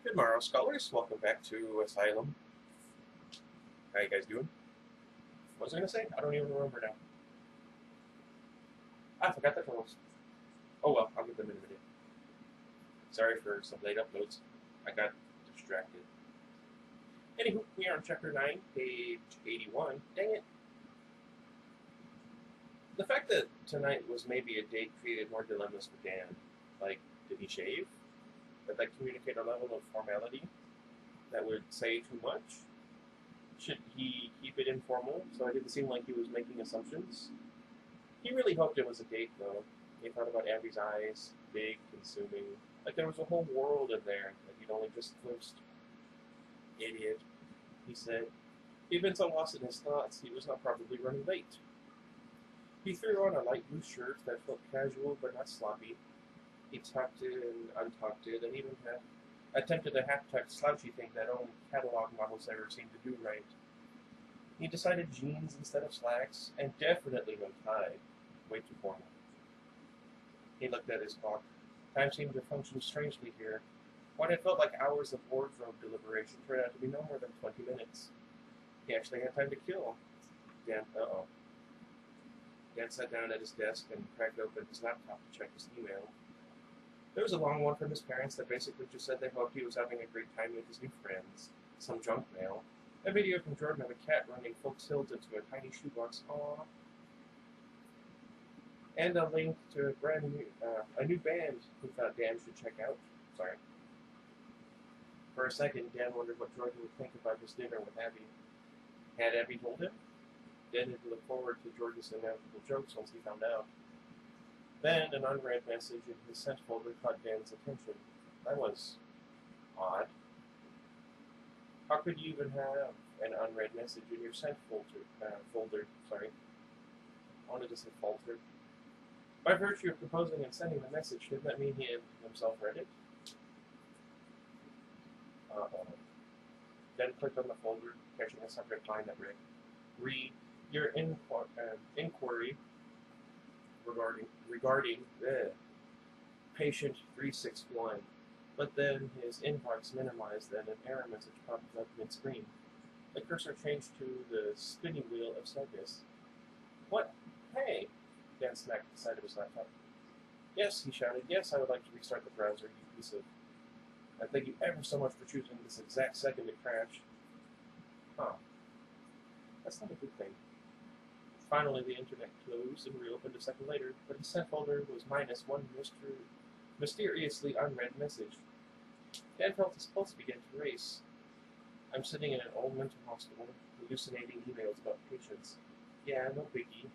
Good morrow, scholars. Welcome back to Asylum. How you guys doing? What was I gonna say? I don't even remember now. I forgot the totals. Oh well, I'll give them in a minute. Sorry for some late uploads. I got distracted. Anywho, we are on chapter 9, page 81. Dang it. The fact that tonight was maybe a date created more dilemmas for Dan. Like, did he shave? Did that communicate a level of formality that would say too much? Should he keep it informal so it didn't seem like he was making assumptions? He really hoped it was a date, though. He thought about Abby's eyes, big, consuming, like there was a whole world in there that he'd only just glimpsed. Idiot, he said. He'd been so lost in his thoughts, he was not probably running late. He threw on a light blue shirt that felt casual but not sloppy. He tucked it and untucked it, and even had attempted a half-tucked slouchy thing that only catalog models ever seemed to do right. He decided jeans instead of slacks, and definitely no tie. Way too formal. He looked at his clock. Time seemed to function strangely here. What had felt like hours of wardrobe deliberation turned out to be no more than 20 minutes. He actually had time to kill. Dan sat down at his desk and cracked open his laptop to check his email. There was a long one from his parents that basically just said they hoped he was having a great time with his new friends. Some junk mail. A video from Jordan of a cat running full tilt into a tiny shoebox. Aww. And a link to a new band he thought Dan should check out. Sorry. For a second, Dan wondered what Jordan would think about his dinner with Abby. Had Abby told him? Dan had looked forward to Jordan's inevitable jokes once he found out. Then an unread message in his sent folder caught Dan's attention. That was odd. How could you even have an unread message in your sent folder? Sorry. I wanted to say falter. By virtue of composing and sending the message, didn't that mean he had himself read it? Uh-oh. Then clicked on the folder, catching a subject line that read, "Read your inquiry regarding the patient 361." But then his inbox minimized and an error message popped up mid-screen. The cursor changed to the spinning wheel of sadness. What? Hey! Dan smacked the side of his laptop. Yes, he shouted. Yes, I would like to restart the browser, you piece of... I thank you ever so much for choosing this exact second to crash. Huh. That's not a good thing. Finally, the internet closed and reopened a second later, but his sent folder was minus one mysteriously unread message. Dan felt his pulse begin to race. I'm sitting in an old mental hospital, hallucinating emails about patients. Yeah, no biggie.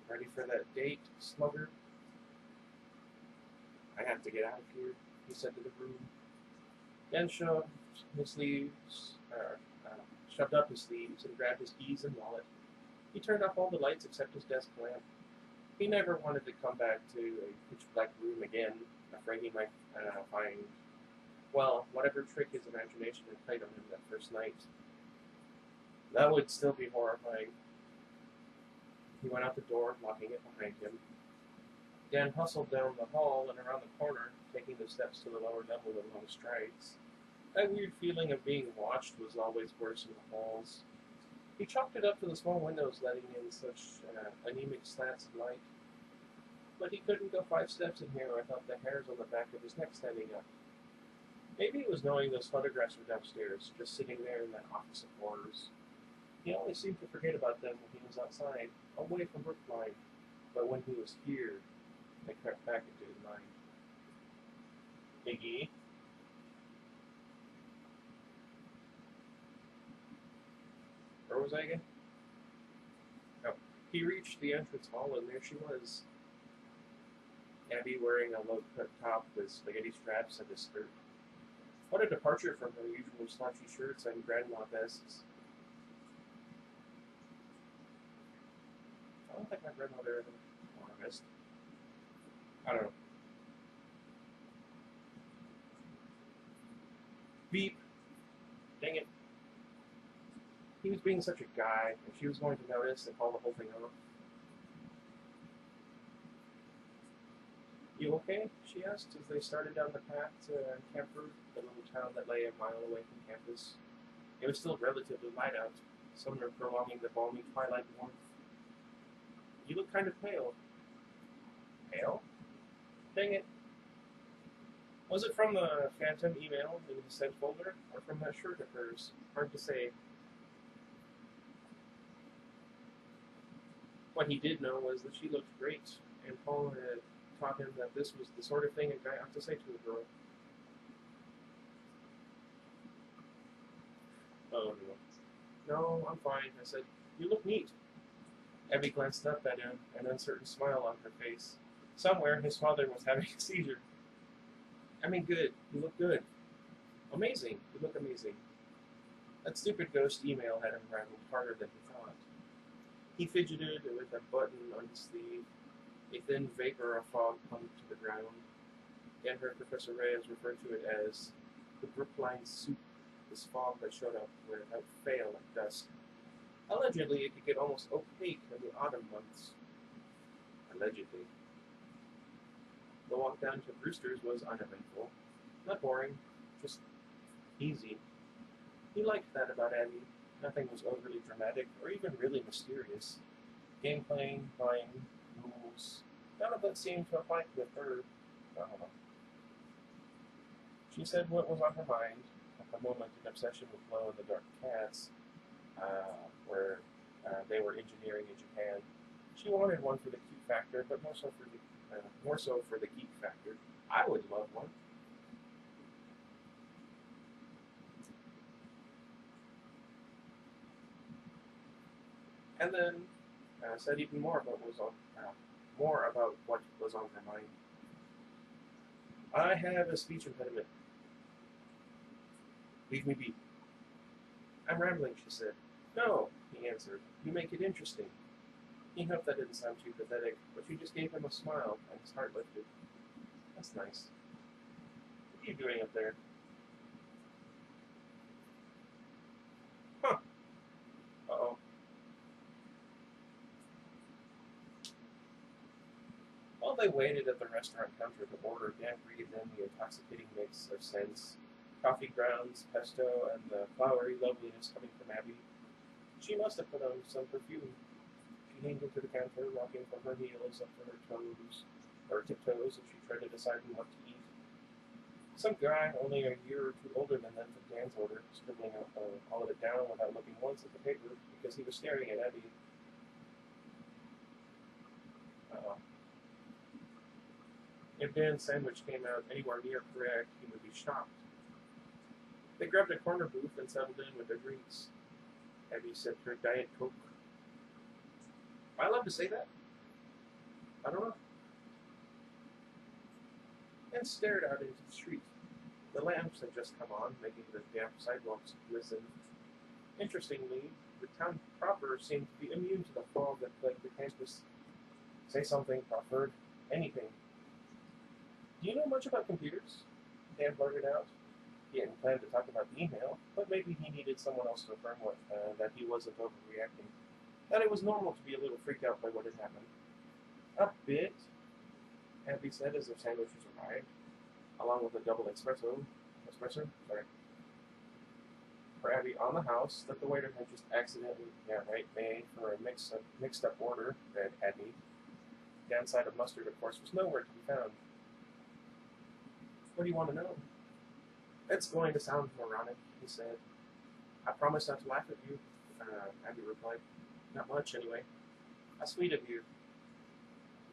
Ready for that date, slugger? I have to get out of here, he said to the room. Dan shoved up his sleeves and grabbed his keys and wallet. He turned off all the lights except his desk lamp. He never wanted to come back to a pitch-black room again, afraid he might find, well, whatever trick his imagination had played on him that first night. That would still be horrifying. He went out the door, locking it behind him. Dan hustled down the hall and around the corner, taking the steps to the lower level in long strides. That weird feeling of being watched was always worse in the halls. He chalked it up to the small windows letting in such anemic slants of light. But he couldn't go 5 steps in here without the hairs on the back of his neck standing up. Maybe it was knowing those photographs were downstairs, just sitting there in that office of horrors. He always seemed to forget about them when he was outside, away from Brookline. But when he was here, they crept back into his mind. Iggy? Where was I again? Oh. He reached the entrance hall, and there she was. Abby wearing a low-cut top with spaghetti straps and a skirt. What a departure from her usual slouchy shirts and grandma vests. I don't think my grandmother ever wore a vest. I don't know. Beep. Dang it. He was being such a guy, and she was going to notice and call the whole thing off. You okay? She asked as they started down the path to Camper, the little town that lay a mile away from campus. It was still relatively light out, summer prolonging the balmy twilight warmth. You look kind of pale. Pale? Dang it. Was it from the phantom email in the sent folder, or from that shirt of hers? Hard to say. What he did know was that she looked great, and Paul had taught him that this was the sort of thing a guy ought to say to a girl. Oh no. No, I'm fine, I said. You look neat. Abby glanced up at him, an uncertain smile on her face. Somewhere his father was having a seizure. I mean, good. You look good. Amazing. You look amazing. That stupid ghost email had him rattled harder than he thought. He fidgeted with a button on his sleeve. A thin vapor of fog clung to the ground. Again heard Professor Reyes refer to it as the Brookline soup, this fog that showed up without fail at dusk. Allegedly, it could get almost opaque in the autumn months. Allegedly. The walk down to Brewster's was uneventful. Not boring, just easy. He liked that about Abby. Nothing was overly dramatic or even really mysterious. Game playing, buying, rules. None of that seemed to apply with her. She said what was on her mind, at the moment an obsession with glow-in-the-dark cats, where they were engineering in Japan. She wanted one for the cute factor, but more so for the geek factor. I would love one. And then said even more about what was on her mind. I have a speech impediment. Leave me be. I'm rambling, she said. No, he answered. You make it interesting. He hoped that didn't sound too pathetic, but she just gave him a smile, and his heart lifted. That's nice. What are you doing up there? Huh. Uh-oh. While they waited at the restaurant counter to order, Dan breathed in the intoxicating mix of scents, coffee grounds, pesto, and the flowery loveliness coming from Abby. She must have put on some perfume. She leaned into the counter, rocking from her heels up to her tiptoes, as she tried to decide what to eat. Some guy, only a year or two older than them, took Dan's order, scribbling all of it down without looking once at the paper, because he was staring at Abby. If Dan's sandwich came out anywhere near correct, he would be shocked. They grabbed a corner booth and settled in with their drinks. Abby sipped her Diet Coke. Am I allowed to say that? I don't know. And stared out into the street. The lamps had just come on, making the damp sidewalks glisten. Interestingly, the town proper seemed to be immune to the fog that plagued the campus. Say something, proffered, anything. Do you know much about computers? Dan blurted out. He hadn't planned to talk about the email, but maybe he needed someone else to affirm that he wasn't overreacting. That it was normal to be a little freaked out by what had happened. A bit, Abby said as their sandwiches arrived, along with a double espresso, for Abby on the house that the waiter had just accidentally, made for a mixed-up order, read Abby. Downside of mustard, of course, was nowhere to be found. What do you want to know? It's going to sound moronic, he said. I promise not to laugh at you, Abby replied. Not much, anyway. How sweet of you.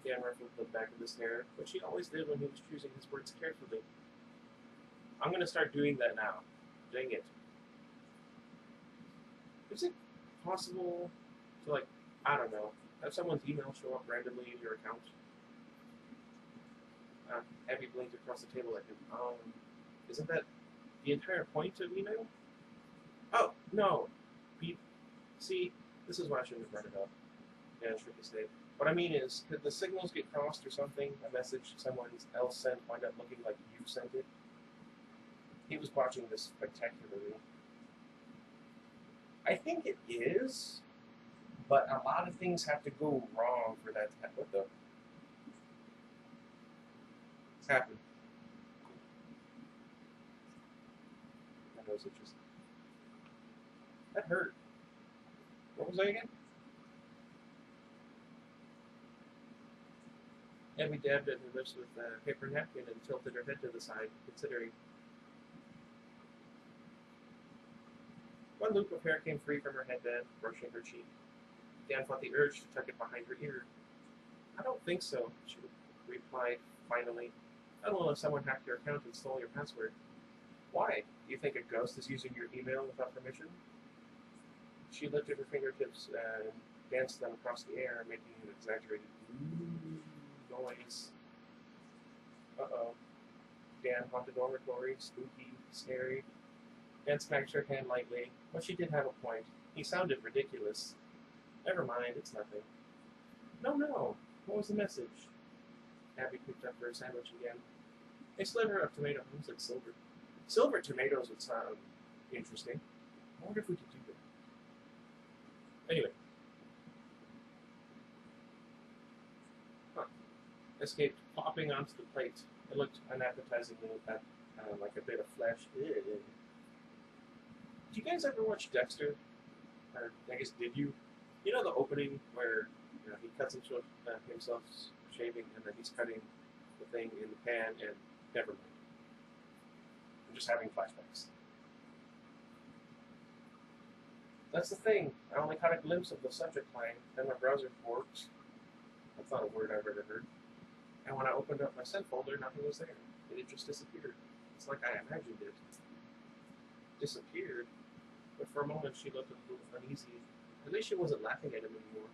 Dan ruffled the back of his hair, but she always did when he was choosing his words carefully. I'm going to start doing that now. Dang it. Is it possible to, I don't know, have someone's email show up randomly in your account? Abby blinked across the table at him. Isn't that the entire point of email? Oh, no. See, this is why I shouldn't have brought it up. Dan shook his head. What I mean is, could the signals get crossed or something? A message someone else sent wind up looking like you sent it? He was watching this spectacularly. I think it is, but a lot of things have to go wrong for that to happen. What the? happened? My nose itches. That hurt. What was I again? Abby dabbed at her lips with a paper napkin and tilted her head to the side, considering. One loop of hair came free from her headband, brushing her cheek. Dan felt the urge to tuck it behind her ear. I don't think so, she replied finally. I don't know if someone hacked your account and stole your password. Why? Do you think a ghost is using your email without permission? She lifted her fingertips and danced them across the air, making an exaggerated noise. Uh-oh. Dan haunted dormitory, spooky, scary. Dan smacked her hand lightly, but she did have a point. He sounded ridiculous. Never mind, it's nothing. No. What was the message? Abby picked up her sandwich again. A sliver of tomato. Almost like silver. Silver tomatoes would sound interesting. I wonder if we could do that. Anyway. Escaped plopping onto the plate. It looked unappetizingly like a bit of flesh. Ew. Did you guys ever watch Dexter? Or I guess did you? You know the opening where he cuts himself shaving and then he's cutting the thing in the pan and never mind. I'm just having flashbacks. That's the thing. I only caught a glimpse of the subject line, then my browser forked. That's not a word I've ever heard. And when I opened up my sent folder, nothing was there. It had just disappeared. It's like I imagined it. Disappeared? But for a moment she looked a little uneasy. At least she wasn't laughing at him anymore.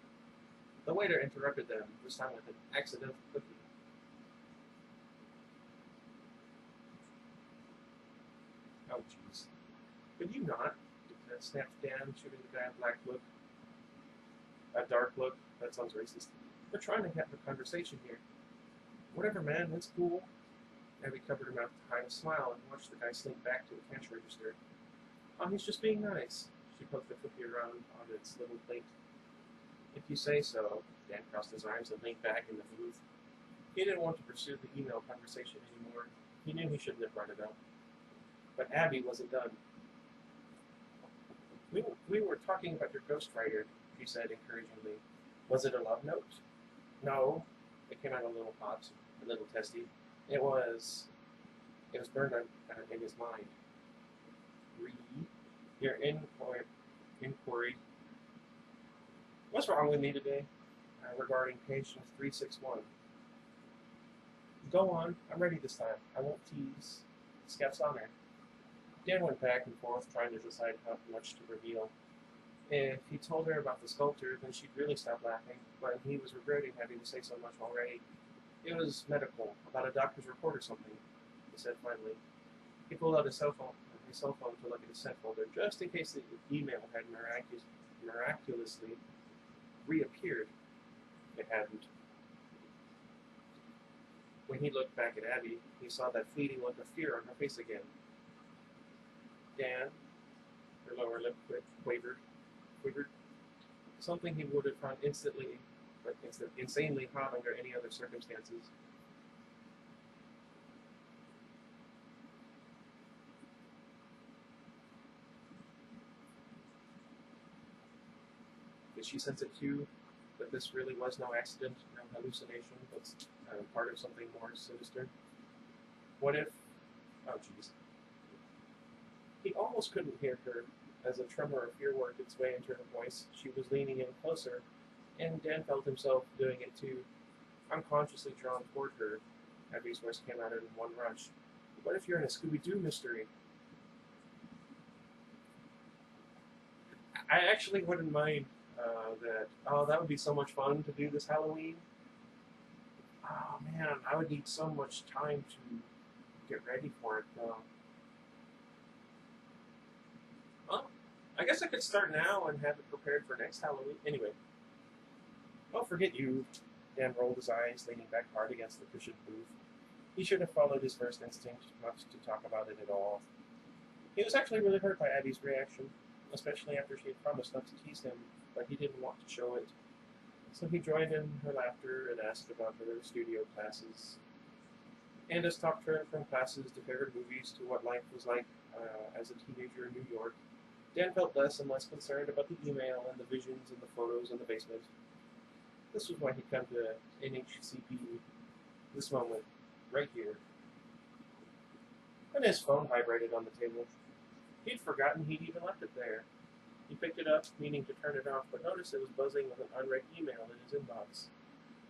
The waiter interrupted them, this time with an accidental cookie. Oh, jeez. Could you not? Snapped Dan, shooting the guy a black look. A dark look? That sounds racist. We're trying to have a conversation here. Whatever, man, it's cool. Abby covered her mouth to hide a smile and watched the guy slink back to the cash register. Oh, he's just being nice. She poked the cookie around on its little plate. If you say so. Dan crossed his arms and leaned back in the booth. He didn't want to pursue the email conversation anymore. He knew he shouldn't have brought it up. But Abby wasn't done. We were talking about your ghostwriter, she said encouragingly. Was it a love note? No. It came out a little hot, a little testy. It was burned in his mind. Read your inquiry. What's wrong with me today? Regarding patient 361. Go on. I'm ready this time. I won't tease. Scout's honor. Dan went back and forth, trying to decide how much to reveal. If he told her about the sculptor, then she'd really stop laughing, but he was regretting having to say so much already. It was medical, about a doctor's report or something, he said finally. He pulled out his cell phone to look at his sent folder, just in case the email had miraculously reappeared. It hadn't. When he looked back at Abby, he saw that fleeting look of fear on her face again. Dan, her lower lip quivered. Something he would have found insanely hot under any other circumstances. Did she sense it too? That this really was no accident, no hallucination, but part of something more sinister? What if... Oh, jeez. He almost couldn't hear her as a tremor of fear worked its way into her voice. She was leaning in closer, and Dan felt himself doing it too, unconsciously drawn toward her. Abby's voice came out in one rush. What if you're in a Scooby-Doo mystery? I actually wouldn't mind that. Oh, that would be so much fun to do this Halloween. Oh man, I would need so much time to get ready for it though. Well, I guess I could start now and have it prepared for next Halloween. Anyway. Oh, forget you. Dan rolled his eyes, leaning back hard against the cushioned booth. He should have followed his first instinct not to talk about it at all. He was actually really hurt by Abby's reaction, especially after she had promised not to tease him, but he didn't want to show it. So he joined in her laughter and asked about her studio classes. And as talk turned from classes to favorite movies to what life was like as a teenager in New York, Dan felt less and less concerned about the email and the visions and the photos in the basement. This was why he'd come to NHCP this moment, right here. And his phone vibrated on the table. He'd forgotten he'd even left it there. He picked it up, meaning to turn it off, but noticed it was buzzing with an unread email in his inbox.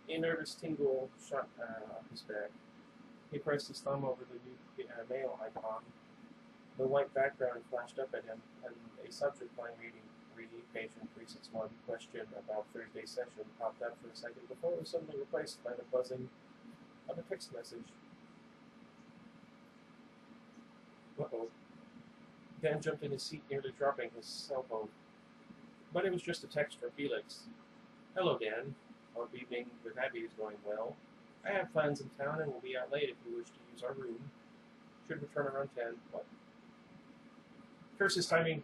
A nervous tingle shot up his back. He pressed his thumb over the new mail icon. The white background flashed up at him, and a subject line reading, patient 361, question about Thursday's session popped up for a second before it was suddenly replaced by the buzzing of a text message. Uh-oh. Dan jumped in his seat, nearly dropping his cell phone. But it was just a text from Felix. Hello, Dan. Hope evening with Abby is going well. I have plans in town and will be out late if you wish to use our room. Should return around 10. What? Curse his timing.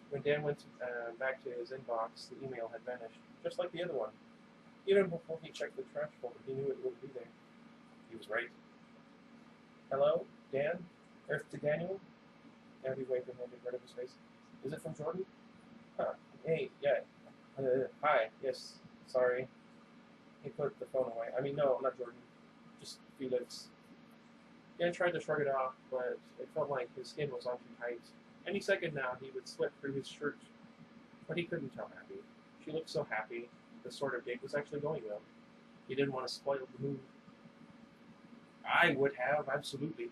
When Dan went back to his inbox, the email had vanished, just like the other one. Even before he checked the trash folder, he knew it wouldn't be there. He was right. Hello, Dan? Earth to Daniel? Abby waved her hand in front of his face. Is it from Jordan? Huh. Hey, yeah. Hi. Yes. Sorry. He put the phone away. I mean, no, not Jordan. Just Felix. Dan tried to shrug it off, but it felt like his skin was on too tight. Any second now, he would slip through his shirt. But he couldn't tell Abby. She looked so happy. The sort of date was actually going well. He didn't want to spoil the mood. I would have, absolutely.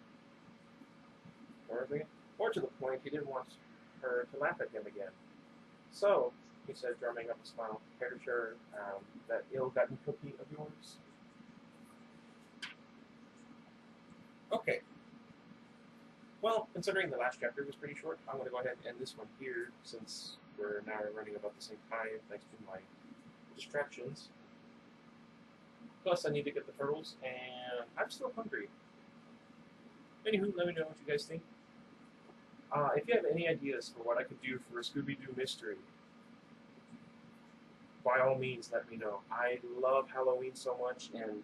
More to the point, he didn't want her to laugh at him again. So, he said, drumming up a smile, care to share that ill-gotten cookie of yours? Okay. Well, considering the last chapter was pretty short, I'm going to go ahead and end this one here, since we're now running about the same time, thanks to my distractions. Plus, I need to get the turtles, and I'm still hungry. Anywho, let me know what you guys think. If you have any ideas for what I could do for a Scooby-Doo mystery, by all means, let me know. I love Halloween so much, and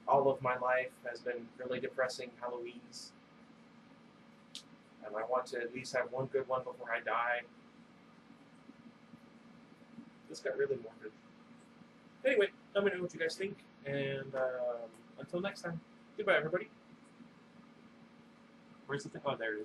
all of my life has been really depressing Halloweens. And I want to at least have one good one before I die. This got really morbid. Anyway, let me know what you guys think, and until next time, goodbye, everybody. Where's the thing? Oh, there it is.